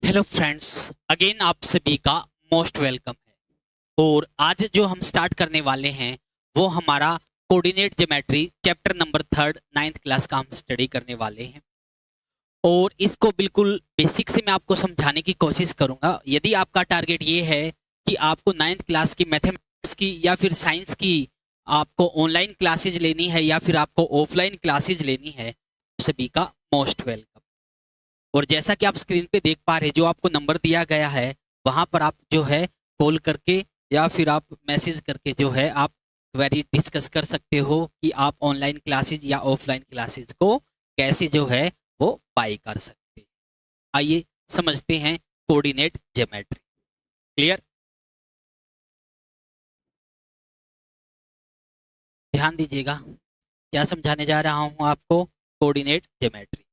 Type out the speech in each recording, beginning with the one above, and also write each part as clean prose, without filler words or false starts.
Hello friends, again आप सभी का मोस्ट वेलकम है। और आज जो हम स्टार्ट करने वाले हैं वो हमारा coordinate geometry chapter number third ninth class का हम स्टडी करने वाले हैं। और इसको बिल्कुल बेसिक से मैं आपको समझाने की कोशिश करूंगा। यदि आपका टारगेट ये है कि आपको नाइन्थ क्लास की मैथमेटिक्स की या फिर साइंस की आपको ऑनलाइन क्लासेज लेनी है या फिर आपको ऑफलाइन क्लासेज लेनी है, सभी का मोस्ट वेलकम। और जैसा कि आप स्क्रीन पे देख पा रहे हैं, जो आपको नंबर दिया गया है वहां पर आप जो है कॉल करके या फिर आप मैसेज करके जो है आप क्वेरी डिस्कस कर सकते हो कि आप ऑनलाइन क्लासेज या ऑफलाइन क्लासेज को कैसे जो है वो बाई कर सकते हैं। आइए समझते हैं कोऑर्डिनेट ज्योमेट्री। क्लियर? ध्यान दीजिएगा, क्या समझाने जा रहा हूं आपको। कोऑर्डिनेट ज्योमेट्री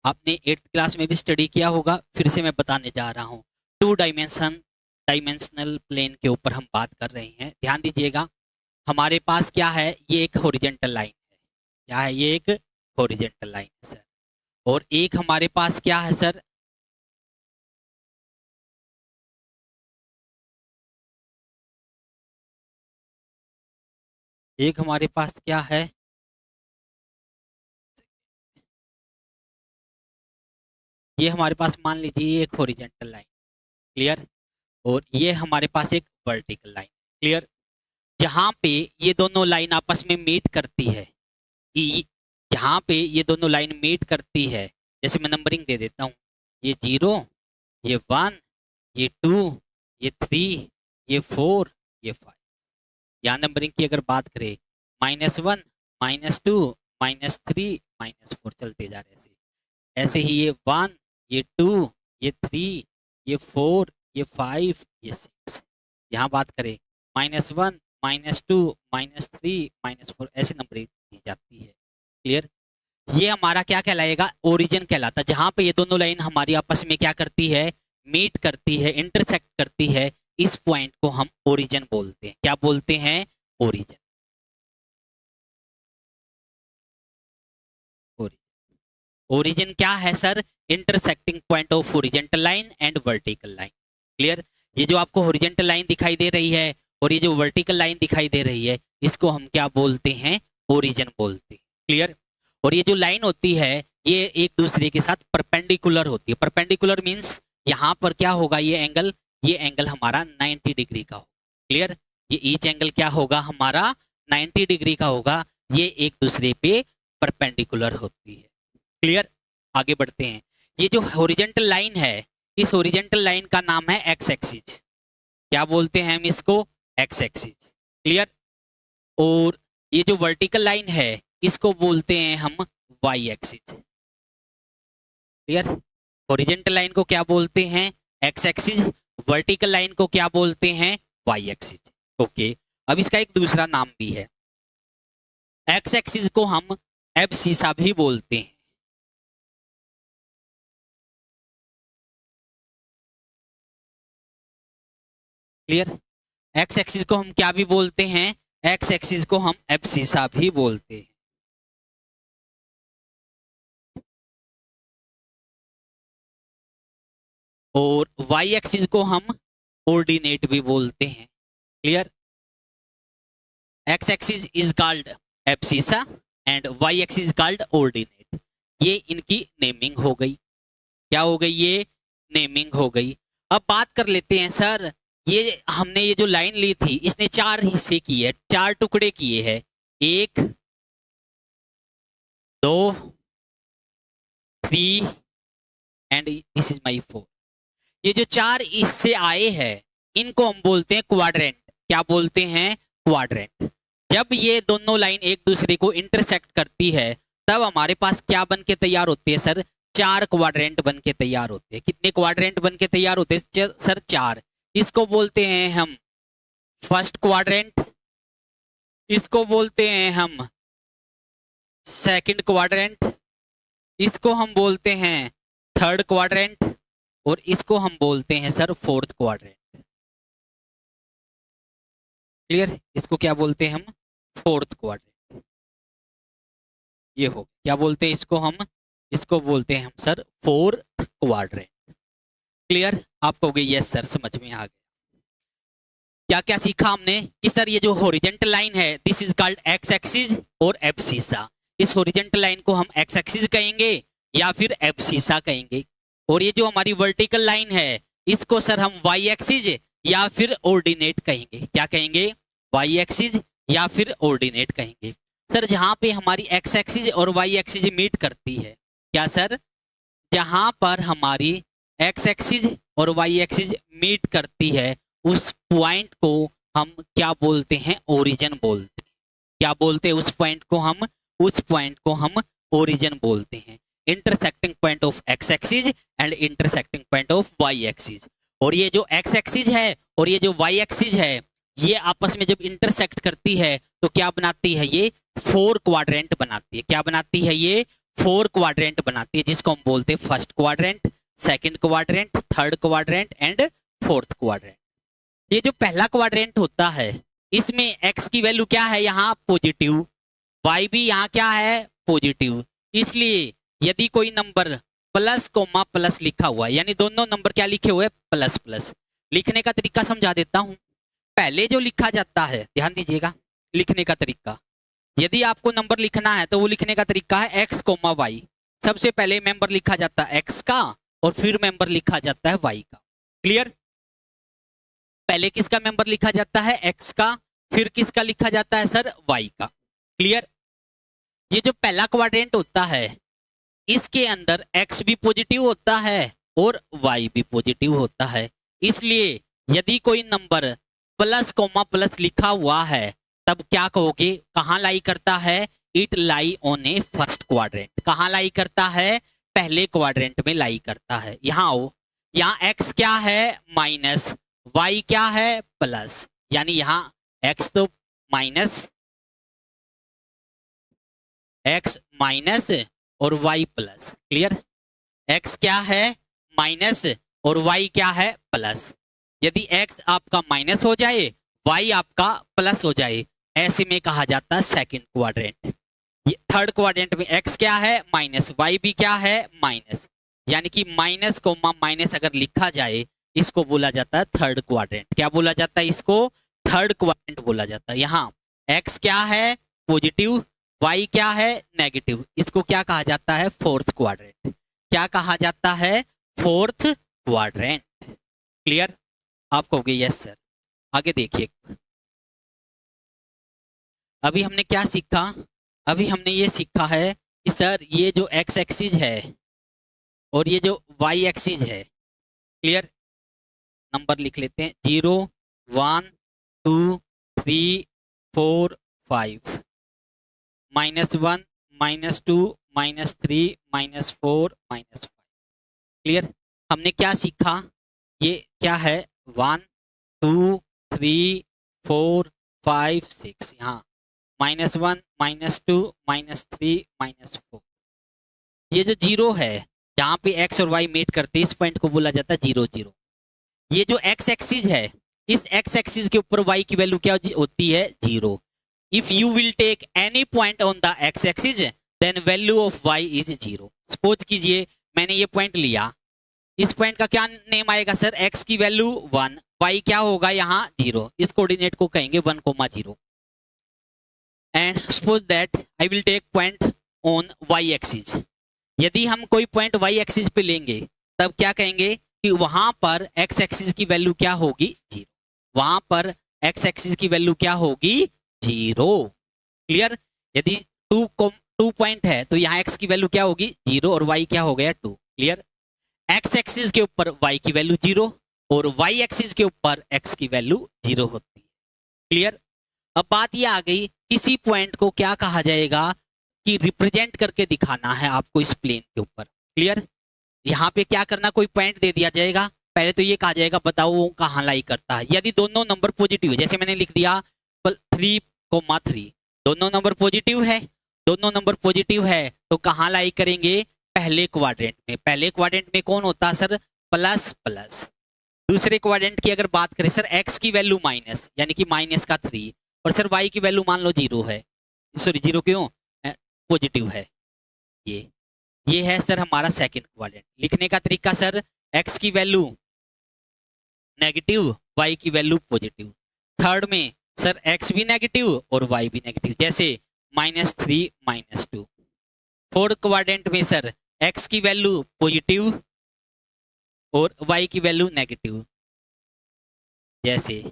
आपने एट्थ क्लास में भी स्टडी किया होगा, फिर से मैं बताने जा रहा हूँ। डायमेंशनल प्लेन के ऊपर हम बात कर रहे हैं। ध्यान दीजिएगा, हमारे पास क्या है, ये एक हॉरिजेंटल लाइन है। क्या है ये? एक हॉरिजेंटल लाइन है सर। और एक हमारे पास क्या है सर? एक हमारे पास क्या है? ये हमारे पास मान लीजिए ये एक हॉरिजेंटल लाइन। क्लियर? और ये हमारे पास एक वर्टिकल लाइन। क्लियर? जहां पे ये दोनों लाइन आपस में मीट करती है, यहाँ पे ये दोनों लाइन मीट करती है, जैसे मैं नंबरिंग दे देता हूँ, ये 0, ये 1, ये 2, ये 3, ये 4, ये 5। यहाँ नंबरिंग की अगर बात करें, -1, -2, -3, -4 चलते जा रहे हैं। ऐसे ही ये 1, ये 2, ये 3, ये 4, ये 5, ये 6। यहाँ बात करें -1, -2, -3, -4, ऐसे नंबरिंग दी जाती है। क्लियर? ये हमारा क्या कहलाएगा? ओरिजिन कहलाता है। जहां पे ये दोनों लाइन हमारी आपस में क्या करती है? मीट करती है, इंटरसेक्ट करती है। इस पॉइंट को हम ओरिजिन बोलते हैं। क्या बोलते हैं? ओरिजिन। ओरिजिन क्या है sir? Intersecting point of horizontal line and vertical line. Clear? ये जो आपको हॉरिजॉन्टल लाइन दिखाई दे रही है और ये जो वर्टिकल लाइन दिखाई दे रही है, इसको हम क्या बोलते हैं? ओरिजिन बोलते हैं। क्लियर? और ये जो लाइन होती है ये एक दूसरे के साथ परपेंडिकुलर होती है। परपेंडिकुलर मीन्स यहाँ पर क्या होगा? ये एंगल हमारा 90 डिग्री का होगा। क्लियर? ये ईच एंगल क्या होगा हमारा? 90 डिग्री का होगा। ये एक दूसरे पे परपेंडिकुलर होती है। क्लियर? आगे बढ़ते हैं। ये जो हॉरिजॉन्टल लाइन है, इस हॉरिजॉन्टल लाइन का नाम है एक्स एक्सिस। क्या बोलते हैं हम इसको? X axis. क्लियर? और ये जो वर्टिकल लाइन है इसको बोलते हैं हम Y axis. Clear? Horizontal line को क्या बोलते हैं? X axis. वर्टिकल लाइन को क्या बोलते हैं? Y axis. ओके, अब इसका एक दूसरा नाम भी है। एक्स एक्सिस को हम एब्सिसा भी बोलते हैं। क्लियर? एक्स एक्सिस को हम क्या भी बोलते हैं? एक्स एक्सिस को हम एब्सिसा भी बोलते हैं। और वाई एक्सिस को हम ऑर्डिनेट भी बोलते हैं। Clear? X axis is called abscissa and Y axis is called ordinate. ये इनकी नेमिंग हो गई। क्या हो गई? ये नेमिंग हो गई। अब बात कर लेते हैं सर, ये हमने ये जो लाइन ली थी इसने चार हिस्से किए, चार टुकड़े किए हैं। 1, 2, 3 एंड दिस इज माई 4। ये जो चार इससे आए हैं इनको हम बोलते हैं क्वाड्रेंट। क्या बोलते हैं? क्वाड्रेंट। जब ये दोनों लाइन एक दूसरे को इंटरसेक्ट करती है तब हमारे पास क्या बन के तैयार होते हैं सर? चार क्वाड्रेंट बन के तैयार होते हैं। कितने क्वाड्रेंट बन के तैयार होते हैं सर? चार। इसको बोलते हैं हम फर्स्ट क्वाड्रेंट, इसको बोलते हैं हम सेकंड क्वाड्रेंट, इसको हम बोलते हैं थर्ड क्वाड्रेंट और इसको हम बोलते हैं सर फोर्थ क्वाड्रेंट। क्लियर? इसको क्या बोलते हैं हम? Fourth quadrant. ये हो, क्या बोलते हैं इसको हम? इसको बोलते हैं हम सर फोर्थ क्वाड्रेंट। क्लियर? आपको गई यस सर, समझ में आ गया। क्या क्या सीखा हमने कि सर ये जो हॉरिजॉन्टल लाइन है this is called x axis और एब्सिसा। इस हॉरिजॉन्टल लाइन को हम एक्स एक्सिस कहेंगे या फिर एब्सिसा कहेंगे। और ये जो हमारी वर्टिकल लाइन है इसको सर हम वाई एक्सिस या फिर ऑर्डिनेट कहेंगे। क्या कहेंगे? वाई एक्सिस या फिर ऑर्डिनेट कहेंगे। सर जहां पे हमारी एक्स एक्सिस और वाई एक्सिस मीट करती है, क्या सर? जहां पर हमारी एक्स एक्सिस और वाई एक्सिस मीट करती है उस पॉइंट को हम क्या बोलते हैं? ओरिजिन बोलते हैं। क्या बोलते हैं उस पॉइंट को हम? उस पॉइंट को हम ओरिजिन बोलते हैं। Intersecting point of X axis and intersecting point of Y axis. और ये जो एक्स एक्सिस है और ये जो वाई एक्सिस है ये आपस में जब इंटरसेक्ट करती है तो क्या बनाती है? ये 4 क्वाड्रेंट बनाती है। क्या बनाती है? ये 4 क्वाड्रेंट बनाती है, जिसको हम बोलते हैं first quadrant, second quadrant, third quadrant and fourth quadrant. ये जो पहला क्वाड्रेंट होता है इसमें एक्स की वैल्यू क्या है? यहाँ पॉजिटिव, वाई भी यहाँ क्या है? पॉजिटिव। इसलिए यदि कोई नंबर प्लस कोमा प्लस लिखा हुआ है, यानी दोनों नंबर क्या लिखे हुए? Plus plus. लिखने का तरीका समझा देता हूं। पहले जो लिखा जाता है, ध्यान दीजिएगा, लिखने का तरीका, यदि आपको नंबर लिखना है तो वो लिखने का तरीका है एक्स कोमा वाई। सबसे पहले मेंबर लिखा जाता है एक्स का और फिर मेंबर लिखा जाता है वाई का। क्लियर? पहले किसका मेंबर लिखा जाता है? एक्स का, फिर किसका लिखा जाता है सर? वाई का। क्लियर? ये जो पहला क्वाड्रेंट होता है इसके अंदर एक्स भी पॉजिटिव होता है और वाई भी पॉजिटिव होता है। इसलिए यदि कोई नंबर प्लस कोमा प्लस लिखा हुआ है तब क्या कहोगे? कहां लाई करता है? It lie on A first quadrant. कहां लाई करता है? पहले क्वाड्रेंट में लाई करता है। यहां आओ, यहां एक्स क्या है? माइनस, वाई क्या है? प्लस। यानी यहां एक्स तो माइनस, एक्स माइनस और वाई प्लस। क्लियर? एक्स क्या है? माइनस और वाई क्या है? प्लस। यदि एक्स आपका माइनस हो जाए, वाई आपका प्लस हो जाए, ऐसे में कहा जाता है सेकंड क्वाड्रेंट। थर्ड क्वाड्रेंट में एक्स क्या है? माइनस, वाई भी क्या है? माइनस। यानी कि माइनस कोमा माइनस अगर लिखा जाए इसको बोला जाता है थर्ड क्वाड्रेंट। क्या बोला जाता है? इसको थर्ड क्वाड्रेंट बोला जाता है। यहाँ एक्स क्या है? पॉजिटिव, वाई क्या है? नेगेटिव। इसको क्या कहा जाता है? Fourth quadrant. क्या कहा जाता है? Fourth quadrant. क्लियर? आप कहोगे यस सर। आगे देखिए, अभी हमने क्या सीखा? अभी हमने ये सीखा है कि सर ये जो एक्स एक्सिस है और ये जो वाई एक्सिस है, क्लियर? नंबर लिख लेते हैं 0 1 2 3 4 5, -1 -2 -3 -4 -5। क्लियर? हमने क्या सीखा? ये क्या है? 1 2 3 4 5 6, यहाँ -1 -2 -3 -4। ये जो 0 है जहां पे एक्स और वाई मीट करते हैं इस पॉइंट को बोला जाता है 0 0। ये जो एक्स एक्सिस है इस एक्स एक्सिस के ऊपर वाई की वैल्यू क्या होती है? 0। If you will take any point on the X axis then value of Y is 0। Suppose कीजिए मैंने ये पॉइंट लिया, इस पॉइंट का क्या नेम आएगा सर? एक्स की वैल्यू 1, वाई क्या होगा यहाँ? 0। इस कोऑर्डिनेट को कहेंगे 1,0। And suppose that I will take point on Y axis. यदि हम कोई पॉइंट वाई एक्सिस पे लेंगे तब क्या कहेंगे कि वहां पर एक्स एक्सिस की वैल्यू क्या होगी? 0। वहां पर एक्स एक्सिस की वैल्यू क्या होगी? 0। क्लियर? यदि 2 पॉइंट है तो यहाँ एक्स की वैल्यू क्या होगी? 0 और वाई क्या हो गया? 2। क्लियर? एक्स एक्सिस के ऊपर वाई की वैल्यू 0 और वाई एक्सिस के ऊपर एक्स की वैल्यू 0 होती है। क्लियर? अब बात ये आ गई, किसी पॉइंट को क्या कहा जाएगा कि रिप्रेजेंट करके दिखाना है आपको इस प्लेन के ऊपर। क्लियर? यहाँ पे क्या करना? कोई पॉइंट दे दिया जाएगा, पहले तो ये कहा जाएगा बताओ वो कहाँ लाई करता है। यदि दोनों नंबर पॉजिटिव है, जैसे मैंने लिख दिया 3,3, दोनों नंबर पॉजिटिव है, दोनों नंबर पॉजिटिव है तो कहाँ लाई करेंगे? पहले क्वाड्रेंट में। पहले क्वाड्रेंट में कौन होता है सर? Plus plus. दूसरे क्वाड्रेंट की अगर बात करें सर, एक्स की वैल्यू माइनस यानी कि -3 और सर वाई की वैल्यू मान लो 0 है, सॉरी 0 क्यों? पॉजिटिव है। ये है सर हमारा सेकंड क्वाड्रेंट। लिखने का तरीका सर, एक्स की वैल्यू नेगेटिव, वाई की वैल्यू पॉजिटिव। थर्ड में सर एक्स भी नेगेटिव और वाई भी नेगेटिव, जैसे -3 -2। फोर्थ क्वाड्रेंट में सर एक्स की वैल्यू पॉजिटिव और वाई की वैल्यू नेगेटिव, जैसे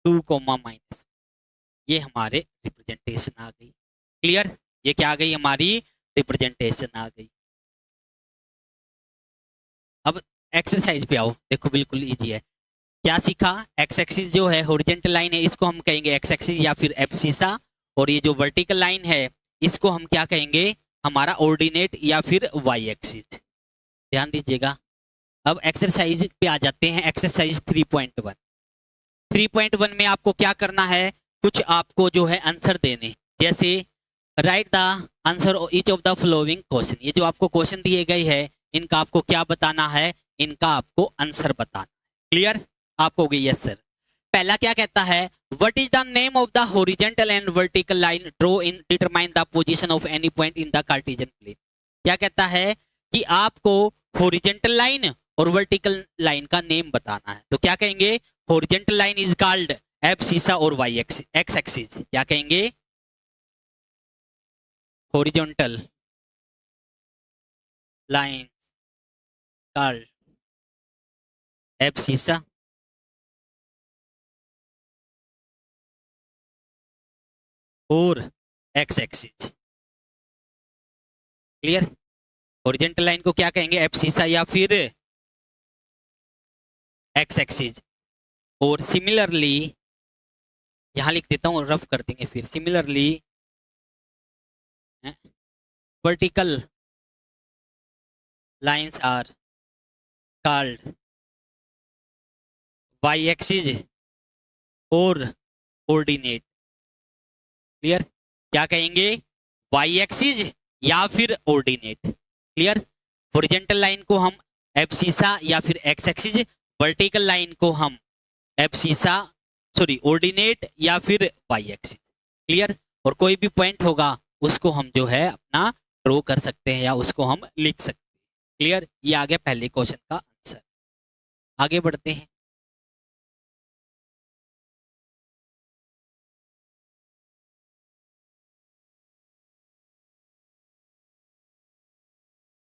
2, ये हमारे रिप्रेजेंटेशन आ गई। क्लियर, ये क्या आ गई हमारी रिप्रेजेंटेशन आ गई। अब एक्सरसाइज पे आओ, देखो बिल्कुल इजी है। क्या सीखा, एक्स एक्सिस जो है हॉरिजॉन्टल लाइन है, इसको हम कहेंगे एक्स एक्सिस या फिर एब्सिसा, और ये जो वर्टिकल लाइन है इसको हम क्या कहेंगे, हमारा ऑर्डिनेट या फिर वाई एक्सिस। ध्यान दीजिएगा। अब एक्सरसाइज पे आ जाते हैं, एक्सरसाइज 3.1। 3.1 में आपको क्या करना है, कुछ आपको जो है आंसर देने, जैसे right the answer each of the following question. ये जो आपको क्वेश्चन दिए गए हैं इनका आपको क्या बताना है, इनका आपको आंसर बताना। क्लियर, आपको होगी यस सर। पहला क्या कहता है, what is the name of the horizontal and vertical line draw in determine the position of any point in the Cartesian plane. क्या कहता है कि आपको हॉरिजॉन्टल लाइन और वर्टिकल लाइन का नेम बताना है। तो क्या कहेंगे, horizontal line is called abscissa और वाई एक्सिस, एक्स एक्सिस क्या कहेंगे, हॉरिजॉन्टल लाइन कॉल्ड एब्सिसा और X axis. Clear, horizontal line को क्या कहेंगे, एब्सिसा या फिर एक्स एक्सिस। और सिमिलरली यहां लिख देता हूं, रफ कर देंगे फिर, similarly vertical lines are called Y axis और ऑर्डिनेट। क्लियर, क्या कहेंगे, वाई एक्सिस या फिर ऑर्डिनेट। क्लियर, हॉरिजॉन्टल लाइन को हम एब्सिसा या फिर एक्स एक्सिस, वर्टिकल लाइन को हम एब्सिसा ऑर्डिनेट या फिर वाई एक्सिस। क्लियर, और कोई भी पॉइंट होगा उसको हम जो है अपना ड्रॉ कर सकते हैं या उसको हम लिख सकते हैं। क्लियर, ये आ गया पहले क्वेश्चन का आंसर। आगे बढ़ते हैं।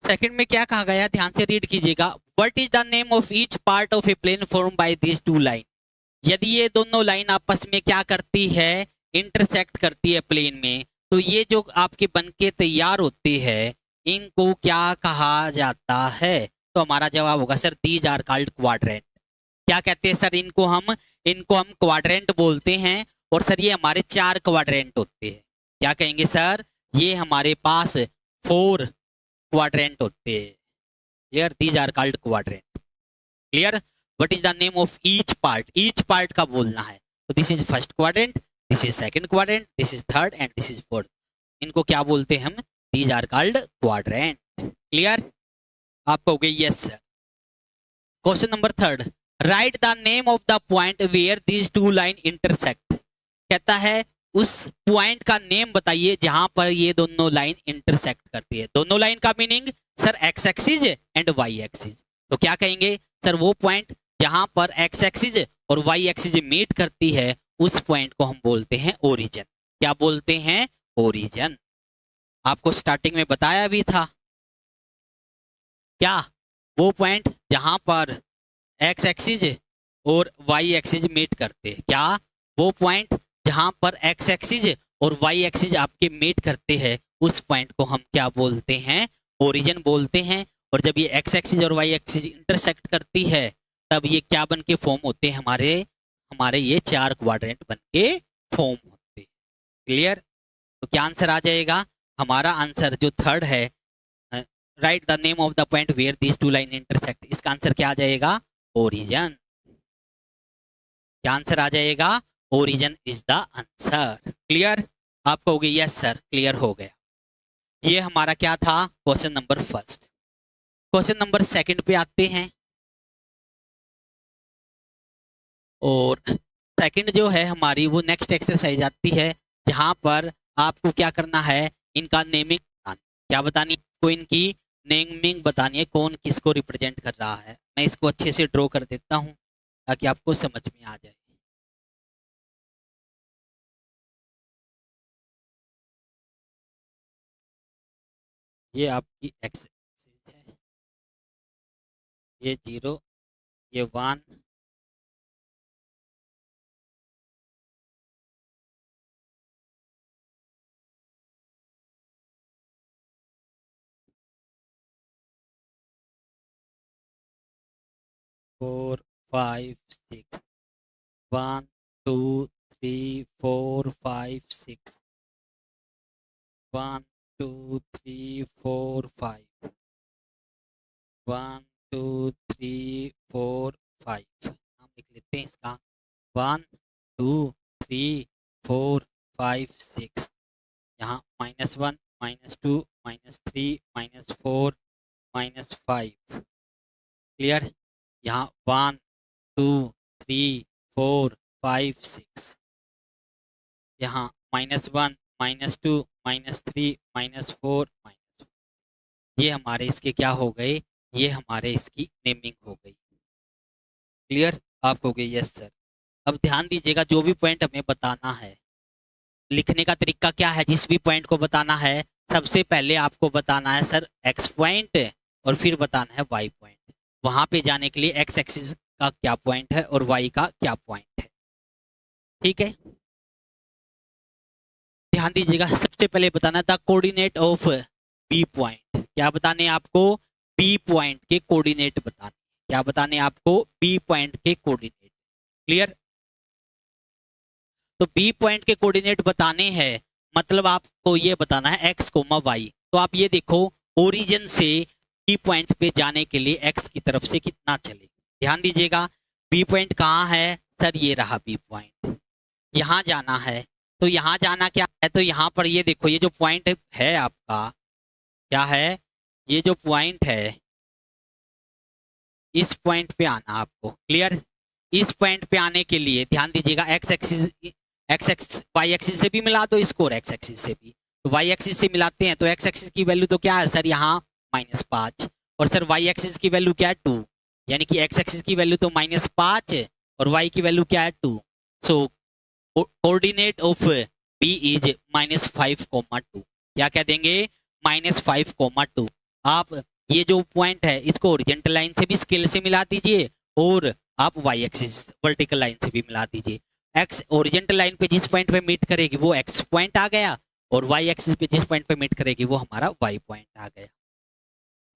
सेकंड में क्या कहा गया, ध्यान से रीड कीजिएगा। What is the name of each part of a plane form by these two line. यदि ये दोनों लाइन आपस में क्या करती है, इंटरसेक्ट करती है प्लेन में, तो ये जो आपके बनके तैयार होते हैं इनको क्या कहा जाता है। तो हमारा जवाब होगा sir these are called quadrant. क्या कहते हैं सर, इनको हम क्वाड्रेंट बोलते हैं। और सर ये हमारे 4 क्वाड्रेंट होते हैं। क्या कहेंगे सर, ये हमारे पास 4 क्वाड्रेंट होते हैं। Clear, these are called quadrant. Clear, what is the name of each part, each part का बोलना है। तो this is first quadrant, this is second quadrant, this is third and this is fourth. इनको क्या बोलते हैं हम, these are called quadrant. Clear, आपको हो गई yes sir. Question number 3, write the name of the point where these two line intersect. कहता है उस पॉइंट का नेम बताइए जहां पर ये दोनों लाइन इंटरसेक्ट करती है। दोनों लाइन का meaning sir X axis and Y axis. तो क्या कहेंगे सर, वो पॉइंट जहां पर एक्स एक्सिस और वाई एक्सिस मीट करती है उस पॉइंट को हम बोलते हैं ओरिजिन। क्या बोलते हैं, ओरिजिन। आपको स्टार्टिंग में बताया भी था, क्या वो पॉइंट जहां पर एक्स एक्सिस और वाई एक्सिस मीट करते हैं, क्या वो पॉइंट जहां पर एक्स एक्सिस और वाई एक्सिस आपके मीट करते हैं उस पॉइंट को हम क्या बोलते हैं, ओरिजिन बोलते हैं। और जब ये एक्स एक्सिस और वाई एक्सिस इंटरसेक्ट करती है तब ये क्या बन के फॉर्म होते हैं, हमारे ये 4 क्वाड्रेंट बन के फॉर्म होते हैं। क्लियर, तो क्या आंसर आ जाएगा, हमारा आंसर जो थर्ड है, write the name of the point where these two line intersect, इसका आंसर क्या आ जाएगा, ओरिजिन। क्या आंसर आ जाएगा, origin is the answer. Clear, आपको हो गई यस सर, क्लियर हो गया। ये हमारा क्या था, question number first. Question number second पे आते हैं। और सेकंड जो है हमारी वो नेक्स्ट एक्सरसाइज आती है जहां पर आपको क्या करना है, इनका नेमिंग, क्या बतानी, को इनकी नेमिंग बतानी है कौन किसको रिप्रेजेंट कर रहा है। मैं इसको अच्छे से ड्रॉ कर देता हूँ ताकि आपको समझ में आ जाए। ये आपकी एक्स एक्सिस है, ये 0, ये 1, 4, 5, 6, 1, 2, 3, 4, 5, 6, 1, 2, 3, 4, 5, 1, 2, 3, 4, 5। नाम लिख लेते हैं इसका। 1, 2, 3, 4, 5, 6। यहाँ -1, -2, -3, -4, -5। क्लियर। यहाँ 1, 2, 3, 4, 5, 6। यहाँ -1, -2, -3, -4, ये हमारे इसके क्या हो गए, ये हमारे इसकी नेमिंग हो गई। क्लियर। आप हो गई यस सर। अब ध्यान दीजिएगा, जो भी पॉइंट हमें बताना है, लिखने का तरीका क्या है, जिस भी पॉइंट को बताना है सबसे पहले आपको बताना है सर एक्स पॉइंट और फिर बताना है वाई पॉइंट। वहां पे जाने के लिए एक्स एक्सिस का क्या पॉइंट है और वाई का क्या पॉइंट है। ठीक है, ध्यान दीजिएगा। सबसे पहले बताना था कोऑर्डिनेट ऑफ बी पॉइंट। क्या बताने आपको, बी पॉइंट के कोऑर्डिनेट बताने। क्या बताने आपको, बी पॉइंट के कोऑर्डिनेट। क्लियर। तो बी पॉइंट के कोऑर्डिनेट बताने हैं, मतलब आपको ये बताना है एक्स कोमा वाई। तो आप ये देखो, ओरिजिन से बी पॉइंट पे जाने के लिए एक्स की तरफ से कितना चले। ध्यान दीजिएगा, बी पॉइंट कहाँ है सर, ये रहा बी पॉइंट। यहाँ जाना है, तो यहाँ जाना क्या है, तो यहाँ पर ये देखो, ये जो पॉइंट है आपका, क्या है, ये जो पॉइंट है, इस पॉइंट पे आना आपको। क्लियर। इस पॉइंट पे आने के लिए ध्यान दीजिएगा, एक्स एक्सिस वाई एक्सिस से भी मिला दो इसको और एक्स एक्सिस से भी। तो वाई एक्सिस से मिलाते हैं तो एक्स एक्सिस की वैल्यू तो क्या है सर, यहाँ -5, और सर वाई एक्सिस की वैल्यू क्या है 2, यानी कि एक्स एक्सिस की वैल्यू तो -5 और वाई की वैल्यू क्या है 2। सो कोऑर्डिनेट ऑफ बी इज -5, 2। क्या कह देंगे, -5, 2। आप ये जो पॉइंट है इसको ओरिजेंटल लाइन से भी स्केल से मिला दीजिए और आप वाई एक्सिस वर्टिकल लाइन से भी मिला दीजिए। एक्स ओरिजेंटल लाइन पे जिस पॉइंट पे मीट करेगी वो एक्स पॉइंट आ गया, और वाई एक्सिस पे जिस पॉइंट पे मीट करेगी वो हमारा वाई पॉइंट आ गया।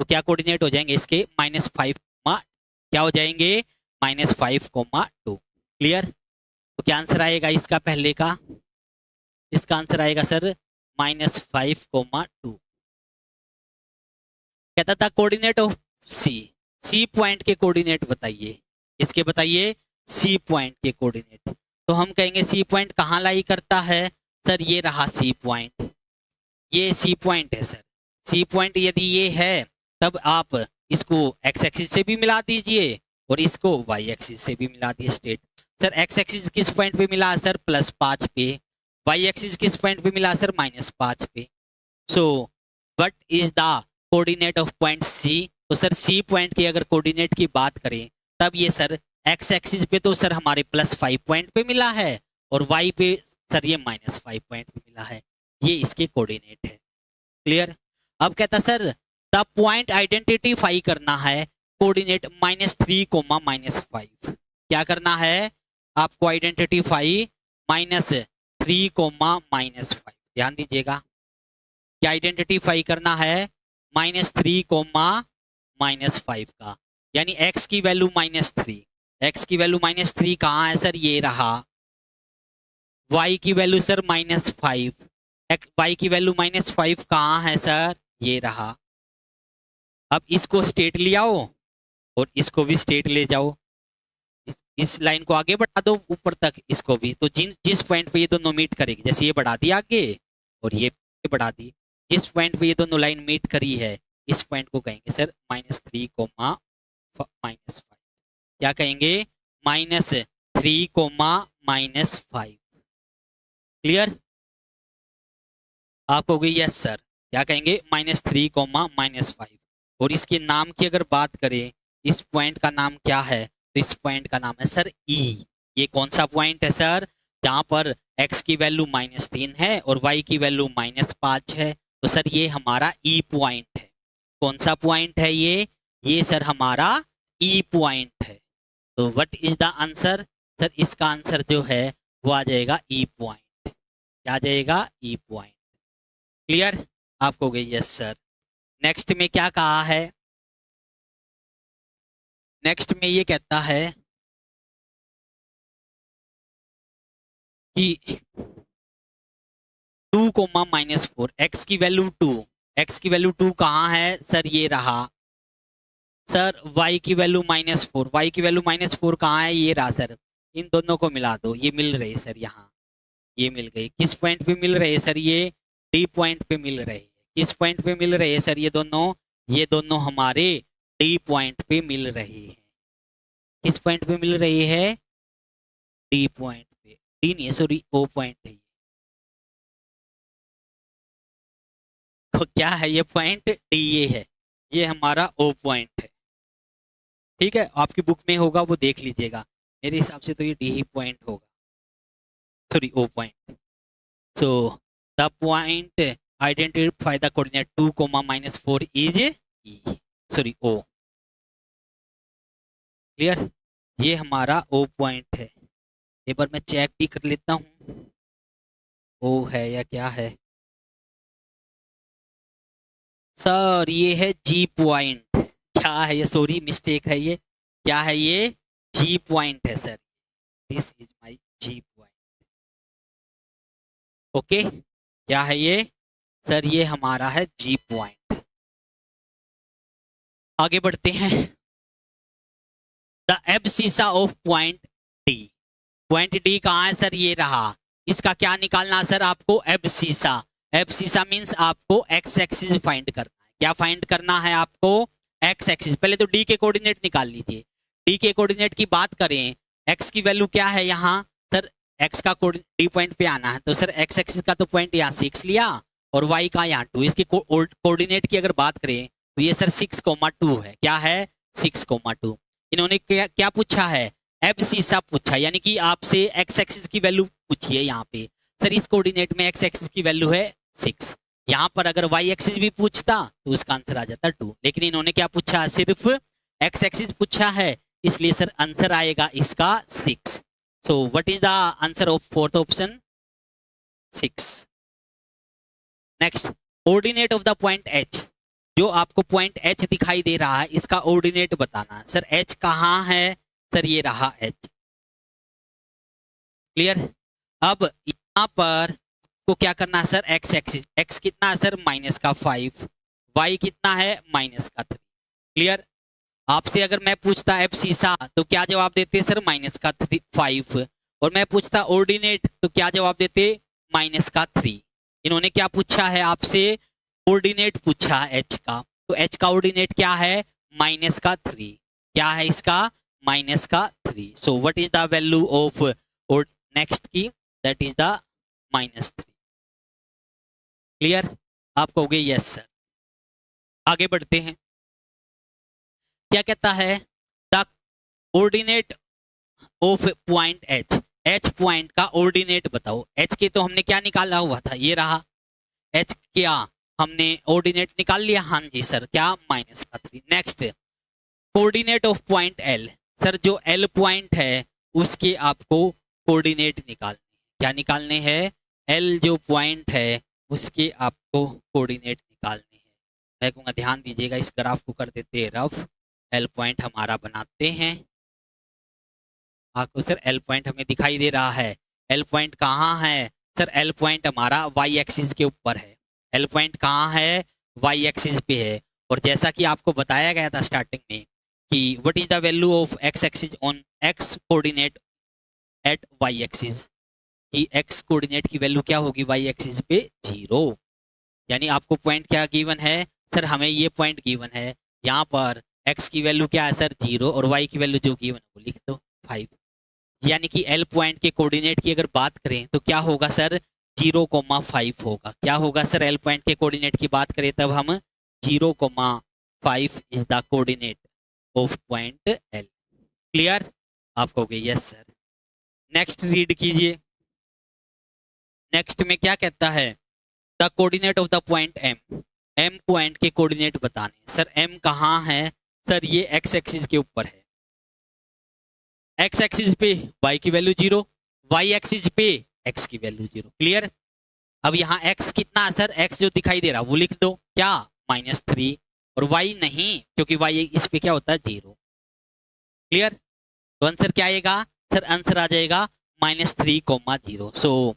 तो क्या कोऑर्डिनेट हो जाएंगे इसके, -5, क्या हो जाएंगे, -5, 2। क्लियर। तो क्या आंसर आएगा इसका पहले का, इसका आंसर आएगा सर -5, 2। कहता था coordinate of C, C point के कोऑर्डिनेट बताइए। इसके बताइए सी पॉइंट के कोऑर्डिनेट। तो हम कहेंगे सी पॉइंट कहाँ लाई करता है सर, ये रहा सी पॉइंट, ये सी पॉइंट है सर। सी पॉइंट यदि ये है तब आप इसको एक्स एक्सिस से भी मिला दीजिए और इसको वाई एक्सिस से भी मिला दिए स्टेट। सर एक्स एक्सिस किस पॉइंट पे मिला सर, +5 पे। वाई एक्सिस किस पॉइंट पे मिला सर, -5 पे। So what is the coordinate of point C. तो सर सी पॉइंट के अगर कोऑर्डिनेट की बात करें तब ये सर एक्स एक्सिस पे तो सर हमारे +5 पॉइंट पे मिला है और वाई पे सर ये -5 पॉइंट पे मिला है। ये इसके कोऑर्डिनेट है। क्लियर। अब कहता सर द पॉइंट आइडेंटिफाई करना है कोऑर्डिनेट -3, -5। क्या करना है आपको, आइडेंटिफाई -3, -5। ध्यान दीजिएगा, क्या आइडेंटिफाई करना है, -3, -5 का, यानी x की वैल्यू -3। x की वैल्यू -3 कहाँ है सर, ये रहा। y की वैल्यू सर -5, y की वैल्यू -5 कहाँ है सर, ये रहा। अब इसको स्टेट ले आओ और इसको भी स्टेट ले जाओ, इस लाइन को आगे बढ़ा दो ऊपर तक, इसको भी। तो जिस पॉइंट पे ये दोनों मीट करेगी, जैसे ये बढ़ा दी आगे और ये बढ़ा दी, जिस पॉइंट पे ये दोनों लाइन मीट करी है इस पॉइंट को कहेंगे सर -3, -5। क्या कहेंगे, -3, -5। क्लियर। आप कहोगे यस सर, क्या कहेंगे, -3, -5। और इसके नाम की अगर बात करें, इस पॉइंट का नाम क्या है, तो इस पॉइंट का नाम है सर ई। ये कौन सा पॉइंट है सर, जहां पर x की वैल्यू -3 है और y की वैल्यू -5 है, तो सर ये हमारा ई पॉइंट है। कौन सा पॉइंट है ये सर हमारा ई पॉइंट है। तो what is the answer, sir इसका आंसर जो है वो आ जाएगा ई पॉइंट। क्या आ जाएगा, ई पॉइंट। क्लियर, आपको गई, यस सर। नेक्स्ट में क्या कहा है, नेक्स्ट में ये कहता है कि 2, -4 x की वैल्यू 2, x की वैल्यू 2 कहाँ है सर, ये रहा। सर y की वैल्यू -4, y की वैल्यू -4 कहाँ है, ये रहा सर। इन दोनों को मिला दो, ये मिल रही है सर, यहाँ ये मिल गई। किस पॉइंट पे मिल रही है सर, ये डी पॉइंट पे मिल रही है। किस पॉइंट पे मिल रही है सर, ये दोनों हमारे डी पॉइंट पे मिल रही है। किस पॉइंट पे मिल रही है, डी पॉइंट पे, डी नहीं है सॉरी, ओ पॉइंट है। तो क्या है ये पॉइंट, डी ये है, ये हमारा ओ पॉइंट है। ठीक है, आपकी बुक में होगा वो देख लीजिएगा, मेरे हिसाब से तो ये डी ही पॉइंट होगा, sorry O point. So the point identify the coordinate 2, -4 is E, sorry O. Clear, ये हमारा ओ पॉइंट है। एक बार मैं चेक भी कर लेता हूँ ओ है या क्या है। सर ये है जी पॉइंट। क्या है ये, सॉरी मिस्टेक है ये, क्या है ये, जी पॉइंट है sir, this is my ji point. Okay, क्या है ये सर, ये हमारा है जी पॉइंट। आगे बढ़ते हैं। The abscissa of point D, point D कहाँ है सर, ये रहा। इसका क्या निकालना सर आपको, एब्सिसा। एब्सिसा मींस आपको एक्स एक्सिस फाइंड करना है। क्या फाइंड करना है आपको, एक्स एक्सिस। पहले तो डी के कोऑर्डिनेट निकाल लीजिए। डी के कोऑर्डिनेट की बात करें, एक्स की वैल्यू क्या है यहाँ सर, एक्स का डी पॉइंट पे आना है, तो सर एक्स एक्सिस का तो पॉइंट यहाँ 6 लिया और वाई का यहाँ 2। इसके कोऑर्डिनेट की अगर बात करें तो ये सर 6,2 है। क्या है, 6,2। इन्होंने क्या पूछा है, एब्सिसा पूछा, यानी कि आपसे एक्स एक्सिस की वैल्यू पूछिए यहाँ पे। सर इस कोऑर्डिनेट में एक्स एक्सिस की वैल्यू है 6, यहाँ पर अगर वाई एक्सिस भी पूछता तो उसका आंसर आ जाता 2, लेकिन इन्होंने क्या पूछा, सिर्फ एक्स एक्सिस पूछा है, इसलिए सर आंसर आएगा इसका 6। सो what is the answer of fourth option, 6। Next, ordinate of the point H. जो आपको पॉइंट एच दिखाई दे रहा है, इसका ऑर्डिनेट बताना है। सर एच कहाँ है, सर ये रहा एच। क्लियर, अब यहाँ पर को क्या करना है सर, एक्स एक्सिस, एक्स कितना है सर -5, वाई कितना है -3। क्लियर, आपसे अगर मैं पूछता एब्सिसा तो क्या जवाब देते सर -5, और मैं पूछता ऑर्डिनेट तो क्या जवाब देते -3। इन्होंने क्या पूछा है आपसे, ऑर्डिनेट पूछा है एच का, तो एच का ऑर्डिनेट क्या है -3। क्या है इसका -3। सो what is the value of next की, दैट इज द -3। क्लियर, आपको हो गई, यस सर। आगे बढ़ते हैं। क्या कहता है, the ordinate of point H, H point का ऑर्डिनेट बताओ। एच के तो हमने क्या निकाला हुआ था, ये रहा एच, क्या हमने ऑर्डिनेट निकाल लिया, हाँ जी सर, क्या -3। Next, coordinate of point L. Sir जो एल पॉइंट है उसके आपको कोऑर्डिनेट निकालने, क्या निकालने हैं, एल जो पॉइंट है उसके आपको कोऑर्डिनेट निकालने हैं। मैं कहूँगा ध्यान दीजिएगा, इस ग्राफ को कर देते हैं रफ, एल पॉइंट हमारा बनाते हैं। आपको सर एल पॉइंट हमें दिखाई दे रहा है, एल पॉइंट कहाँ है सर, एल पॉइंट हमारा वाई एक्सिस के ऊपर है। एल पॉइंट कहाँ है, वाई एक्सिस पे है। और जैसा कि आपको बताया गया था स्टार्टिंग में कि what is the value of X axis on X coordinate at Y axis, कि एक्स कोऑर्डिनेट की वैल्यू क्या होगी वाई एक्सिस पे, 0। यानी आपको पॉइंट क्या गिवन है सर, हमें ये पॉइंट गिवन है, यहाँ पर एक्स की वैल्यू क्या है सर 0 और वाई की वैल्यू जो गिवन है वो लिख दो 5। यानी कि एल पॉइंट के कोऑर्डिनेट की अगर बात करें तो क्या होगा सर 0,5 होगा। क्या होगा सर, एल पॉइंट के कोऑर्डिनेट की बात करें तब हम 0,5 5 is the coordinate of point L. Clear? आप कहोगे यस सर। नेक्स्ट रीड कीजिए। नेक्स्ट में क्या कहता है? The coordinate of the point M. M point के कोऑर्डिनेट बताने। सर एम कहाँ है? सर ये एक्स एक्सिस के ऊपर है। एक्स एक्सिस पे y की वैल्यू 0, y एक्सिस पे x की वैल्यू 0। क्लियर? अब यहाँ x कितना है सर? x जो दिखाई दे रहा वो लिख दो, क्या? -3। और y नहीं, क्योंकि y इस पे क्या होता है? 0। क्लियर? तो आंसर क्या आएगा सर? आंसर आ जाएगा -3, 0। So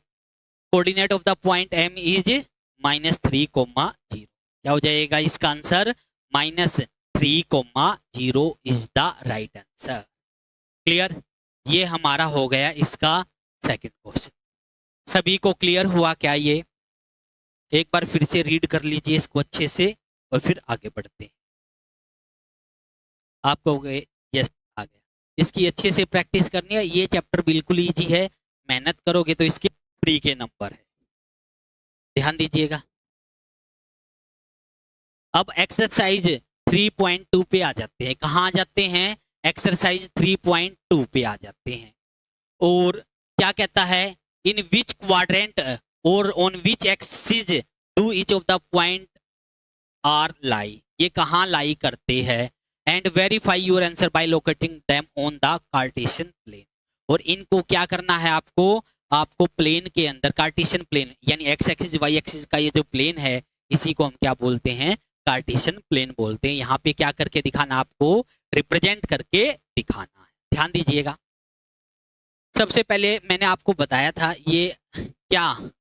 coordinate of the point m is -3, 0। क्या हो जाएगा इसका answer? -3, 0 is the right answer. Clear? ये हमारा हो गया इसका सेकंड क्वेश्चन। सभी को क्लियर हुआ क्या? ये एक बार फिर से रीड कर लीजिए इसको अच्छे से और फिर आगे बढ़ते हैं। आप कहोगे यस आ गया। इसकी अच्छे से प्रैक्टिस करनी है। ये चैप्टर बिल्कुल इजी है, मेहनत करोगे तो इसके फ्री के नंबर है, ध्यान दीजिएगा। अब एक्सरसाइज 3.2 पे आ जाते हैं। कहाँ आ जाते हैं? एक्सरसाइज 3.2 पे आ जाते हैं। और क्या कहता है? इन विच क्वाड्रेंट और on which axis do each of the point are lie. ये कहाँ लाई करते हैं? And verify your answer by locating them on the Cartesian plane. और इनको क्या करना है आपको? आपको प्लेन के अंदर, कार्टेशियन प्लेन यानी एक्स एक्सिस वाई एक्सिस का ये जो प्लेन है, इसी को हम क्या बोलते हैं? कार्टेशियन प्लेन बोलते हैं। यहाँ पे क्या करके दिखाना? आपको रिप्रेजेंट करके दिखाना है। ध्यान दीजिएगा। सबसे पहले मैंने आपको बताया था ये क्या,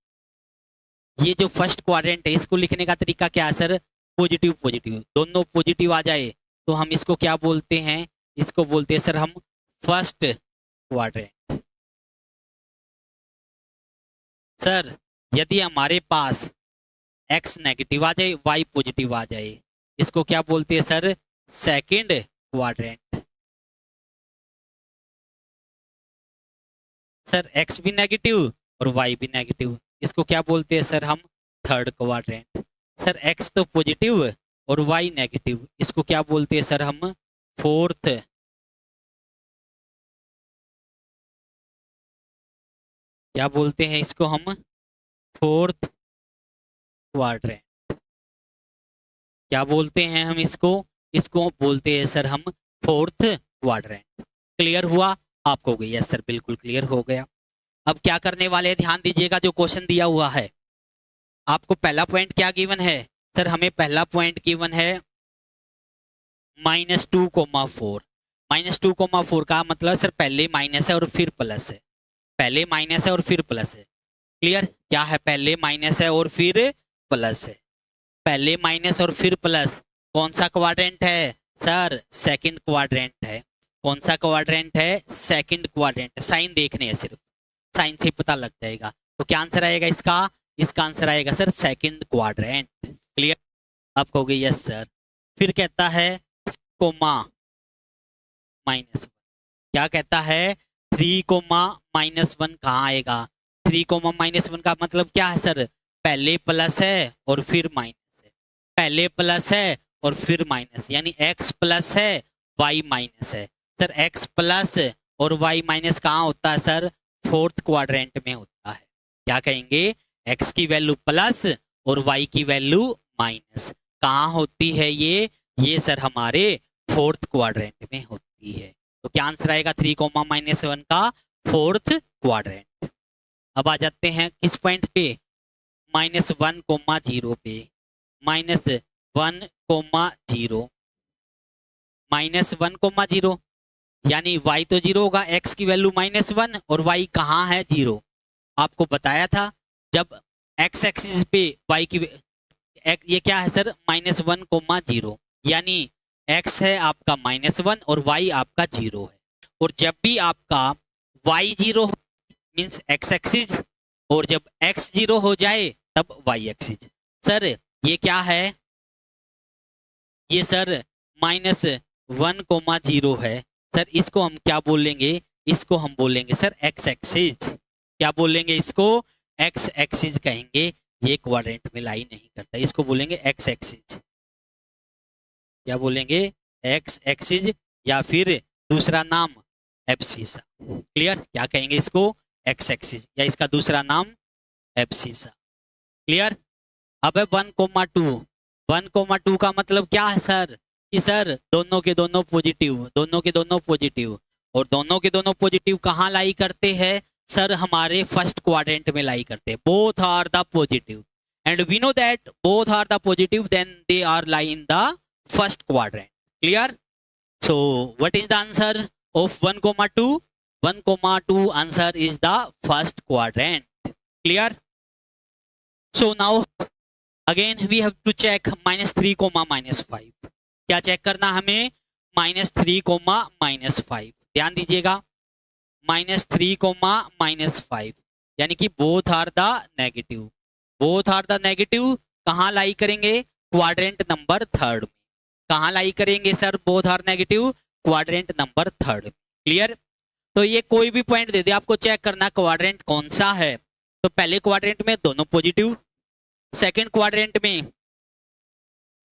ये जो फर्स्ट क्वाड्रेंट है इसको लिखने का तरीका क्या है सर? पॉजिटिव पॉजिटिव, दोनों पॉजिटिव आ जाए तो हम इसको क्या बोलते हैं? इसको बोलते हैं सर हम फर्स्ट क्वाड्रेंट। सर यदि हमारे पास x नेगेटिव आ जाए, y पॉजिटिव आ जाए, इसको क्या बोलते हैं sir? Second quadrant. Sir x भी नेगेटिव और y भी नेगेटिव, इसको क्या बोलते हैं सर? हम थर्ड क्वाड्रेंट। सर x तो पॉजिटिव और y नेगेटिव, इसको क्या बोलते हैं सर? हम फोर्थ। क्या बोलते हैं इसको? हम फोर्थ क्वाड्रेंट। क्या बोलते हैं हम इसको? इसको बोलते हैं सर हम फोर्थ क्वाड्रेंट। क्लियर हुआ? आपको हो गया? यस सर बिल्कुल क्लियर हो गया। अब क्या करने वाले हैं? ध्यान दीजिएगा। जो क्वेश्चन दिया हुआ है आपको, पहला पॉइंट क्या गिवन है? सर हमें पहला पॉइंट गिवन है -2,4। -2,4 का मतलब सर पहले माइनस है और फिर प्लस है। पहले माइनस है और फिर प्लस है। क्लियर? क्या है? पहले माइनस है और फिर प्लस है। पहले माइनस और फिर प्लस। कौन सा क्वाड्रेंट है सर? सेकंड क्वाड्रेंट है। कौन सा क्वाड्रेंट है? Second quadrant. साइन देखने हैं सिर्फ, साइन से पता लग जाएगा। तो क्या आंसर आएगा इसका? इसका आंसर आएगा सर सेकंड क्वाड्रेंट। क्लियर? आप कहोगे यस सर। फिर कहता है कोमा -1। क्या कहता है? 3,-1 कहाँ आएगा? 3,-1 का मतलब क्या है सर? पहले प्लस है और फिर माइनस है। पहले प्लस है और फिर माइनस, यानी x प्लस है y माइनस है। सर x प्लस और y माइनस कहाँ होता है सर? फोर्थ क्वाड्रेंट में होता है। क्या कहेंगे? x की वैल्यू प्लस और y की वैल्यू माइनस। कहाँ होती है ये सर हमारे फोर्थ क्वाड्रेंट में होती है। तो क्या आंसर आएगा 3,-1 का? Fourth quadrant. अब आ जाते हैं किस पॉइंट पे? -1,0 पे। -1,0 -1,0 यानी y तो 0 होगा, x की वैल्यू -1 और y कहाँ है? 0। आपको बताया था जब x एक्सिस पे y की ये क्या है सर? -1,0, यानी x है आपका -1 और y आपका 0 है। और जब भी आपका y 0 मीन्स x एक्सिस, और जब x 0 हो जाए तब y एक्सिस। सर ये क्या है? ये सर -1,0 है। सर इसको हम क्या बोलेंगे? इसको हम बोलेंगे सर x एक्सिस। क्या बोलेंगे इसको? x एक्सिस कहेंगे। ये क्वाड्रेंट में लाई नहीं करता, इसको बोलेंगे x एक्सिस। क्या बोलेंगे, एक्स एक्सिस, या फिर दूसरा नाम एब्सिसा। क्लियर, क्या कहेंगे इसको, एक्स एक्सिस, या इसका दूसरा नाम एब्सिसा। क्लियर। अब है 1,2। 1,2 का मतलब क्या है सर, कि सर दोनों के दोनों पॉजिटिव, दोनों के दोनों पॉजिटिव, और दोनों के दोनों पॉजिटिव कहाँ लाई करते हैं सर, हमारे फर्स्ट क्वाड्रेंट में लाई करते हैं। Both are the positive and we know that both are the positive, then they are lie in the first quadrant. Clear. So what is the answer of 1,2? 1,2 answer is the first quadrant. Clear? So now again we have to check -3, -5. क्या check करना हमें, -3, -5। ध्यान दीजिएगा, -3, -5, यानी कि both are the negative. Both are the negative कहाँ lie करेंगे, quadrant number 3 में। कहाँ लाई करेंगे sir both are negative, quadrant number 3। Clear. तो ये कोई भी पॉइंट दे दे, आपको चेक करना क्वाड्रेंट कौन सा है। तो पहले क्वाड्रेंट में दोनों पॉजिटिव, सेकंड क्वाड्रेंट में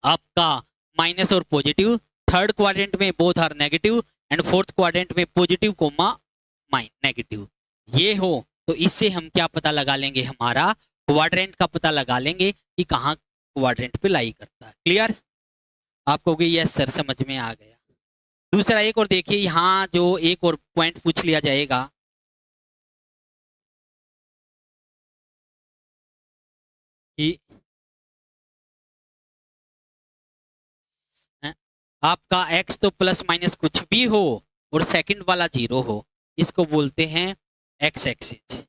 आपका माइनस और पॉजिटिव, थर्ड क्वाड्रेंट में both are negative, and fourth quadrant में पॉजिटिव कोमा नेगेटिव। ये हो तो इससे हम क्या पता लगा लेंगे, हमारा क्वाड्रेंट का पता लगा लेंगे कि कहाँ क्वाड्रेंट पे लाई करता है। क्लियर। आपको कि यस सर समझ में आ गया। दूसरा एक और देखिए, यहाँ जो एक और पॉइंट पूछ लिया जाएगा कि आपका x तो प्लस माइनस कुछ भी हो और सेकंड वाला 0 हो, इसको बोलते हैं x एक्सिस।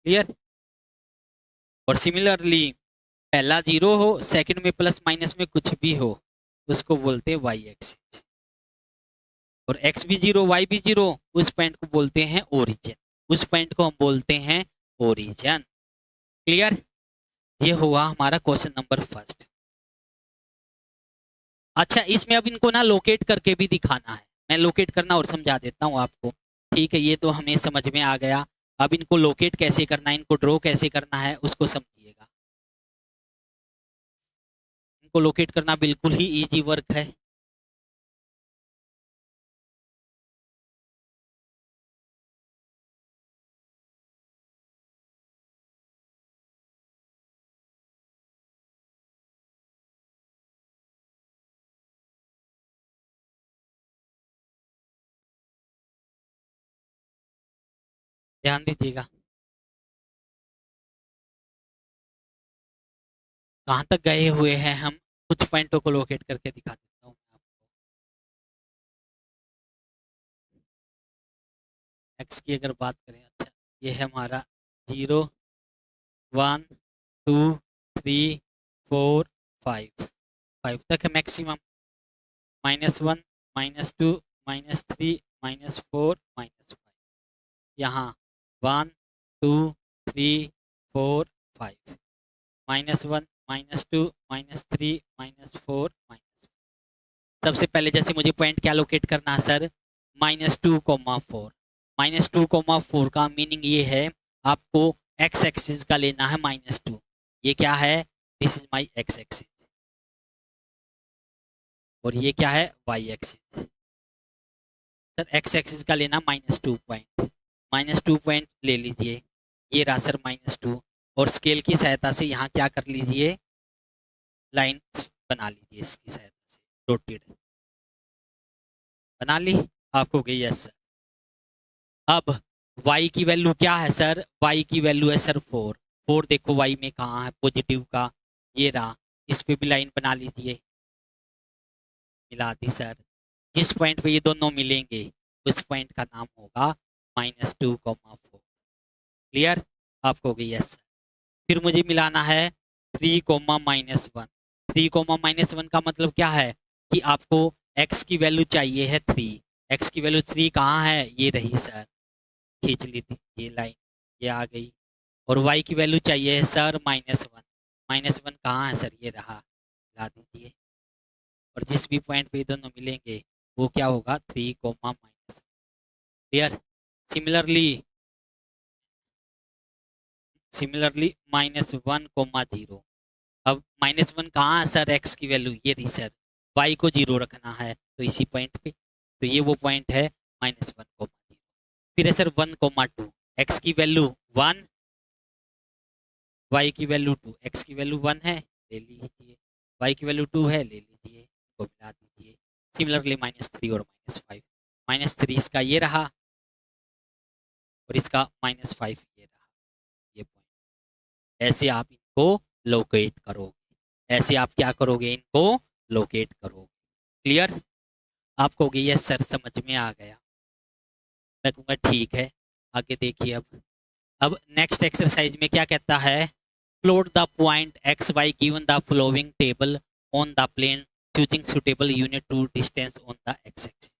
क्लियर। और सिमिलरली पहला 0 हो, सेकंड में प्लस माइनस में कुछ भी हो, उसको बोलते हैं y एक्सिस। और x भी 0 y भी 0, उस पॉइंट को बोलते हैं ओरिजिन। उस पॉइंट को हम बोलते हैं ओरिजिन। क्लियर। ये हुआ हमारा क्वेश्चन नंबर 1। अच्छा, इसमें अब इनको ना लोकेट करके भी दिखाना है। मैं लोकेट करना और समझा देता हूँ आपको। ठीक है, ये तो हमें समझ में आ गया। अब इनको लोकेट कैसे करना है, इनको ड्रॉ कैसे करना है, उसको समझिएगा। इनको लोकेट करना बिल्कुल ही इजी वर्क है। ध्यान दीजिएगा, कहाँ तक गए हुए हैं हम, कुछ पॉइंटों को लोकेट करके दिखा देता हूँ मैं आपको। एक्स की अगर बात करें, अच्छा ये है हमारा 0, 1, 2, 3, 4, 5। 5 तक है मैक्सिमम। -1, -2, -3, -4, -5। यहाँ 1, 2, 3, 4, 5। -1, -2, -3, -4, -5। सबसे पहले जैसे मुझे पॉइंट क्या लोकेट करना है सर, -2,4। -2,4 का मीनिंग ये है, आपको x एक्सिस का लेना है -2। ये क्या है, this is my x axis. और ये क्या है, y axis. Sir x axis का लेना -2 पॉइंट। -2 पॉइंट ले लीजिए, ये रहा सर -2। और स्केल की सहायता से यहाँ क्या कर लीजिए, लाइन बना लीजिए इसकी सहायता से, डॉटेड बना ली। आपको गई यस सर। अब y की वैल्यू क्या है सर, y की वैल्यू है सर 4। 4 देखो y में कहाँ है, पॉजिटिव का, ये रहा। इस पे भी लाइन बना लीजिए। मिला दी सर। जिस पॉइंट पे ये दोनों मिलेंगे उस पॉइंट का नाम होगा -2,4। क्लियर। आपको गई यस सर। फिर मुझे मिलाना है 3,-1। 3,-1 का मतलब क्या है, कि आपको x की वैल्यू चाहिए है 3। x की वैल्यू 3 कहाँ है, ये रही सर, खींच ली थी ये लाइन, ये आ गई। और y की वैल्यू चाहिए है सर -1। -1 कहाँ है सर, ये रहा, ला दीजिए। और जिस भी पॉइंट पे दोनों मिलेंगे वो क्या होगा, 3,-1। क्लियर। सिमिलरली -1,0। अब -1 कहाँ है सर, एक्स की वैल्यू ये रही सर, वाई को 0 रखना है तो इसी पॉइंट पे, तो ये वो पॉइंट है -1,0। फिर है सर 1,2, एक्स की वैल्यू 1, वाई की वैल्यू 2, एक्स की वैल्यू 1 है ले लीजिए, वाई की वैल्यू 2 है ले लीजिए, को मिला दीजिए। सिमिलरली -3 और -5, -3 इसका ये रहा और इसका -5 ये रहा, ये पॉइंट। ऐसे आप इनको लोकेट करोगे, ऐसे आप क्या करोगे, इनको लोकेट करोगे। क्लियर? आप कहोगे यस सर समझ में आ गया, मैं कहूँगा ठीक है, आगे देखिए। अब नेक्स्ट एक्सरसाइज में क्या कहता है, plot the point X Y given the following table on the plane choosing suitable unit to distance on the X axis.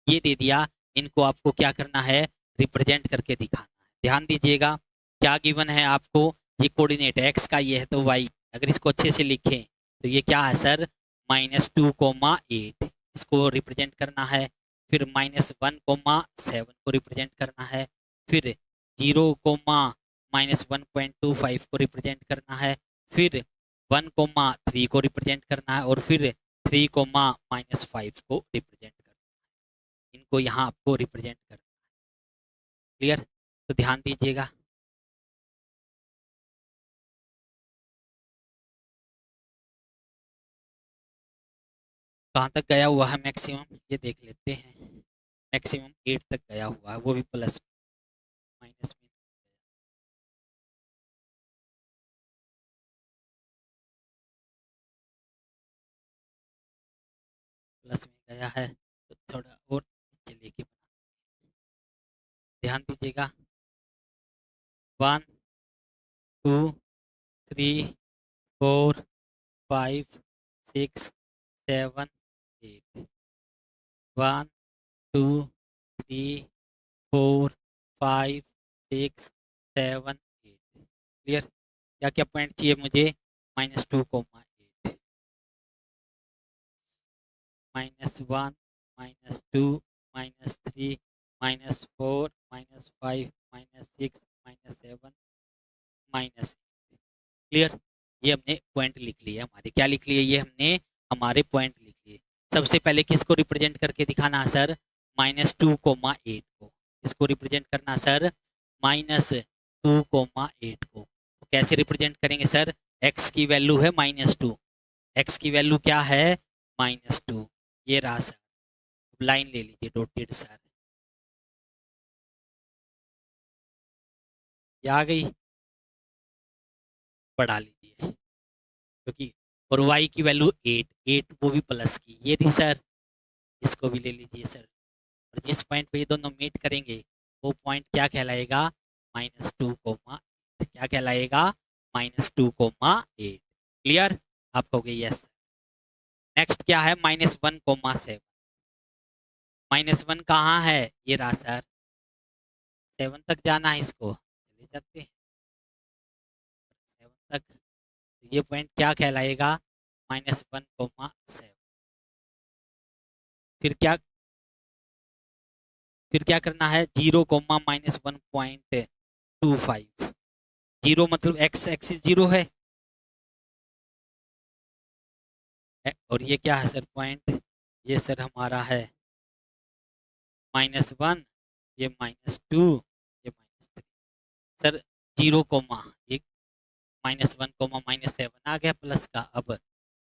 ये दे दिया, इनको आपको क्या करना है, रिप्रेजेंट करके दिखाना है। ध्यान दीजिएगा, क्या गिवन है आपको, ये कोऑर्डिनेट एक्स का, ये है तो वाई, अगर इसको अच्छे से लिखें तो ये क्या है सर, -2,8 इसको रिप्रेजेंट करना है, फिर -1,7 को रिप्रेजेंट करना है, फिर 0,-1.25 को रिप्रेजेंट करना है, फिर 1,3 को रिप्रेजेंट करना है, और फिर 3,-5 को रिप्रेजेंट करना है। इनको यहाँ आपको रिप्रेजेंट करना है। क्लियर? तो ध्यान दीजिएगा, कहाँ तक गया हुआ है मैक्सिमम, ये देख लेते हैं। मैक्सिमम 8 तक गया हुआ है, वो भी प्लस माइनस में, प्लस में गया है, तो थोड़ा और नीचे लेके बना। ध्यान दीजिएगा, 1 2 3 4 5 6 7 8, 1 2 3 4 5 6 7 8। क्लियर? क्या क्या पॉइंट चाहिए मुझे, -2,8, -1, -2, -3, -4, -5, -6, -7, -8। क्लियर? ये हमने पॉइंट लिख लिए, हमारे क्या लिख लिए, ये हमने हमारे पॉइंट लिख लिए। सबसे पहले किसको रिप्रेजेंट करके दिखाना है सर, -2,8 को, इसको रिप्रेजेंट करना सर -2,8 को। तो कैसे रिप्रेजेंट करेंगे सर, एक्स की वैल्यू है -2, एक्स की वैल्यू क्या है, -2, ये रहा सर। लाइन ले लीजिए डॉटेड सर, ये आ गई, बढ़ा लीजिए, क्योंकि और y की वैल्यू 8, 8 वो भी प्लस की, ये थी सर, इसको भी ले लीजिए सर। और जिस पॉइंट पे ये दोनों मीट करेंगे वो पॉइंट क्या कहलाएगा, -2,8, क्या कहलाएगा, -2,8। क्लियर? आप कहोगे यस। नेक्स्ट क्या है, -1,7, -1 कहाँ है, ये रहा सर, 7 तक जाना है, इसको चले जाते हैं 7 तक, तो ये पॉइंट क्या कहलाएगा, -1,7। फिर क्या, फिर क्या करना है, 0,-1.25, 0 मतलब एक्स एक्सिस 0 है, और ये क्या है सर पॉइंट, ये सर हमारा है -1, ये -2, ये -3, सर 0 कोमा, ये -1,-7 आ गया प्लस का, अब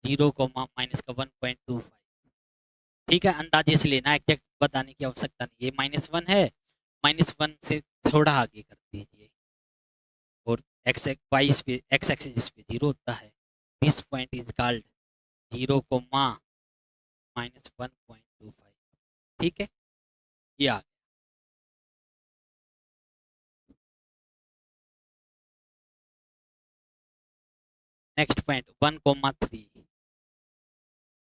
0, माइनस का 1.25। ठीक है, अंदाजे से लेना, एग्जैक्ट बताने की आवश्यकता नहीं, ये -1 है, -1 से थोड़ा आगे कर दीजिए, और एक्स वाई पे एक्स एक्सिस पे 0 होता है, दिस पॉइंट इज कॉल्ड 0,-1.25। ठीक है, ये आ गया। नेक्स्ट पॉइंट 1,3,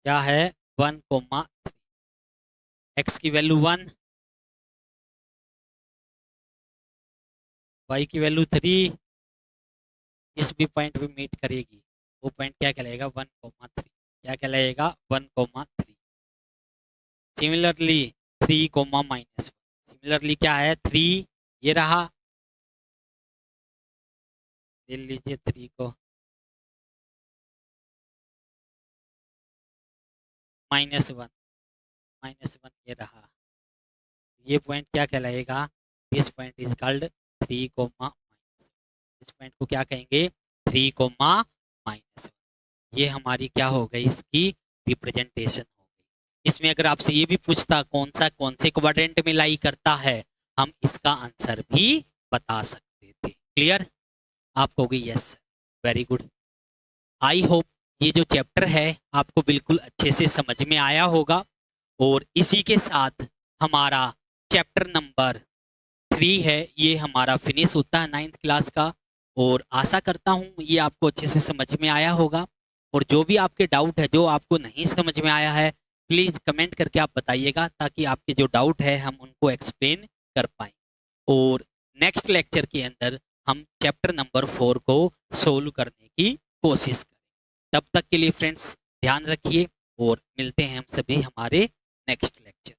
क्या है, 1,3, एक्स की वैल्यू 1, वाई की वैल्यू 3, जिस भी पॉइंट पे मीट करेगी वो पॉइंट क्या कहलाएगा, 1,3, क्या कहलाएगा, 1,3। सिमिलरली 3,-1, सिमिलरली क्या है, 3, ये रहा, ले लीजिए 3 को, -1 -1 ये रहा, ये पॉइंट क्या कहलाएगा, this point is called 3 comma -1, इस पॉइंट को क्या कहेंगे 3 कोमा -1। ये हमारी क्या हो गई, इसकी रिप्रेजेंटेशन हो गई। इसमें अगर आपसे ये भी पूछता कौन से क्वाड्रेंट में लाई करता है, हम इसका आंसर भी बता सकते थे। क्लियर, आप कहोगे yes, very good. I hope ये जो चैप्टर है आपको बिल्कुल अच्छे से समझ में आया होगा, और इसी के साथ हमारा चैप्टर नंबर 3 है ये हमारा फिनिश होता है 9th क्लास का। और आशा करता हूँ ये आपको अच्छे से समझ में आया होगा, और जो भी आपके डाउट है, जो आपको नहीं समझ में आया है, प्लीज़ कमेंट करके आप बताइएगा, ताकि आपके जो डाउट है हम उनको एक्सप्लेन कर पाएँ। और नेक्स्ट लेक्चर के अंदर हम चैप्टर नंबर 4 को सोल्व करने की कोशिश करें। तब तक के लिए फ्रेंड्स ध्यान रखिए, और मिलते हैं हम सभी हमारे नेक्स्ट लेक्चर।